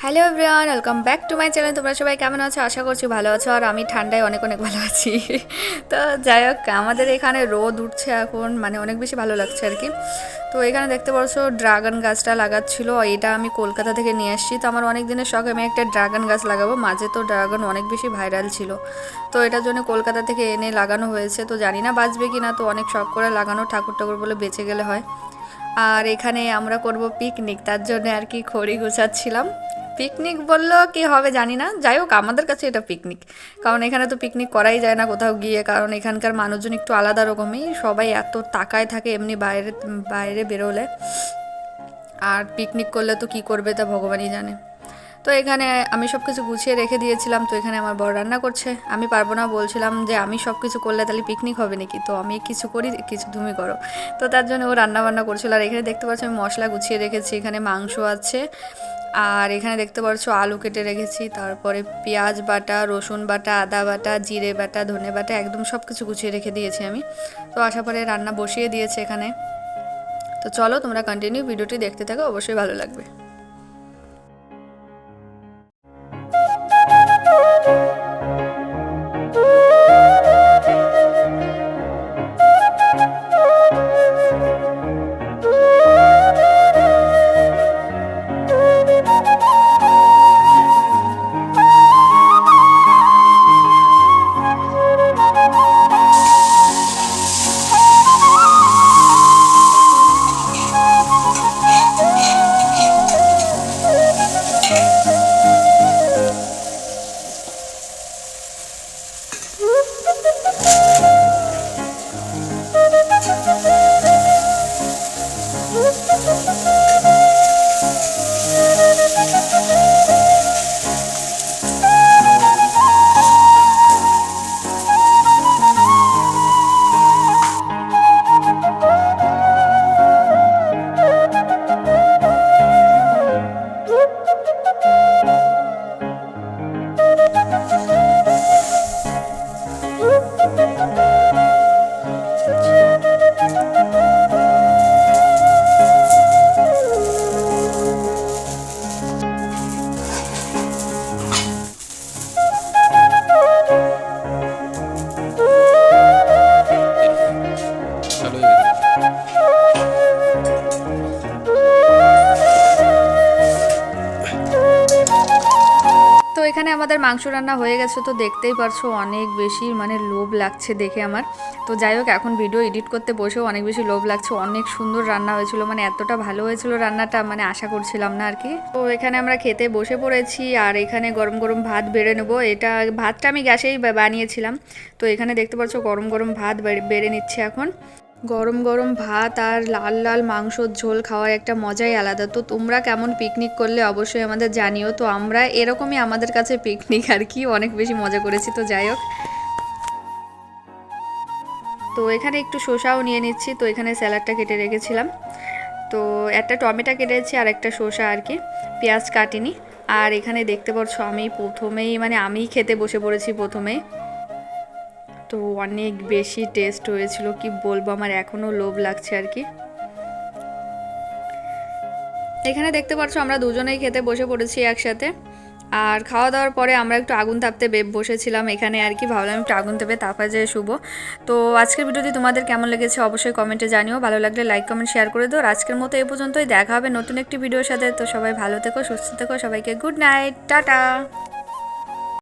Hello everyone, welcome back to my channel. তোমরা সবাই কেমন আছো? আশা করছি ভালো আছো, আর আমি ঠান্ডায় অনেক অনেক ভালো আছি। তো যাই হোক, আমাদের এখানে রোদ উঠছে এখন, মানে অনেক বেশি ভালো লাগছে আর কি। তো এখানে দেখতে পাচ্ছ ড্রাগন গাছটা লাগাচ্ছিল, এটা আমি কলকাতা থেকে নিয়ে আসছি। তো আমার অনেক দিনের শখ, আমি একটা ড্রাগন গাছ লাগাবো। মাঝে তো ড্রাগন অনেক বেশি ভাইরাল ছিল, তো এটার জন্য কলকাতা থেকে এনে লাগানো হয়েছে। তো জানি না বাঁচবে কি না, তো অনেক শখ করে লাগানো, ঠাকুর ঠাকুর বলে বেঁচে গেলে হয়। আর এখানে আমরা করব পিকনিক, তার জন্য আর কি খড়ি গোছাচ্ছিলাম। পিকনিক বললো কি হবে জানি না, যাই হোক আমাদের কাছে এটা পিকনিক। কারণ এখানে তো পিকনিক করাই যায় না কোথাও গিয়ে, কারণ এখানকার মানুষজন একটু আলাদা রকমই, সবাই এত তাকায় থাকে এমনি বাইরে বাইরে বেরোলে। আর পিকনিক করলে তো কি করবে তা ভগবানই জানে। তো এখানে আমি সব কিছু গুছিয়ে রেখে দিয়েছিলাম। তো এখানে আমার বড় রান্না করছে, আমি পারবো না, বলছিলাম যে আমি সব কিছু করলে তাহলে পিকনিক হবে নাকি, তো আমি কিছু করি কিছু তুমি করো। তো তার জন্য ও রান্না বান্না করছিল। আর এখানে দেখতে পাচ্ছ আমি মশলা গুছিয়ে রেখেছি, এখানে মাংস আছে, আর এখানে দেখতে পাচ্ছ আলু কেটে রেখেছি, তারপরে পেঁয়াজ বাটা, রসুন বাটা, আদা বাটা, জিরে বাটা, ধনে বাটা, একদম সব কিছু গুছিয়ে রেখে দিয়েছি আমি। তো আশা করে রান্না বসিয়ে দিয়েছে এখানে। তো চলো তোমরা কন্টিনিউ ভিডিওটি দেখতে থাকো, অবশ্যই ভালো লাগবে। তো এখানে আমাদের মাংস রান্না হয়ে গেছে, তো দেখতেই পারছো অনেক বেশি মানে লোভ লাগছে দেখে আমার। তো যাই হোক, এখন ভিডিও এডিট করতে বসেও অনেক বেশি লোভ লাগছে, অনেক সুন্দর রান্না হয়েছিল, মানে এতটা ভালো হয়েছিল রান্নাটা, মানে আশা করছিলাম না আর কি। তো এখানে আমরা খেতে বসে পড়েছি, আর এখানে গরম গরম ভাত বেড়ে নেবো। এটা ভাতটা আমি গ্যাসেই বানিয়েছিলাম। তো এখানে দেখতে পাচ্ছ গরম গরম ভাত বেড়ে নিচ্ছে এখন। গরম গরম ভাত আর লাল লাল মাংসর ঝোল খাওয়ার একটা মজাই আলাদা। তো তোমরা কেমন পিকনিক করলে অবশ্যই আমাদের জানিও। তো আমরা এরকমই, আমাদের কাছে পিকনিক আর কি, অনেক বেশি মজা করেছি। তো যাই হোক, তো এখানে একটু শসাও নিয়ে নিচ্ছি। তো এখানে স্যালাডটা কেটে রেখেছিলাম, তো একটা টমেটো কেটেছি আর একটা শসা আর কি, পেঁয়াজ কাটিনি। আর এখানে দেখতে পাচ্ছ আমি প্রথমেই, মানে আমিই খেতে বসে পড়েছি প্রথমেই। তো অনেক বেশি টেস্ট হয়েছিল, কি বলবো, আমার এখনও লোভ লাগছে আর কি। এখানে দেখতে পাচ্ছ আমরা দুজনেই খেতে বসে পড়েছি একসাথে। আর খাওয়া দাওয়ার পরে আমরা একটু আগুন তাপতে বসেছিলাম এখানে আর কি, ভাবলাম একটু আগুন তাপে তাপা যায় শুভ। তো আজকের ভিডিওটি তোমাদের কেমন লেগেছে অবশ্যই কমেন্টে জানিও, ভালো লাগলে লাইক কমেন্ট শেয়ার করে দাও। আজকের মতো এই পর্যন্তই, দেখা হবে নতুন একটি ভিডিওর সাথে। তো সবাই ভালো থেকো, সুস্থ থেকো, সবাইকে গুড নাইট, টাটা।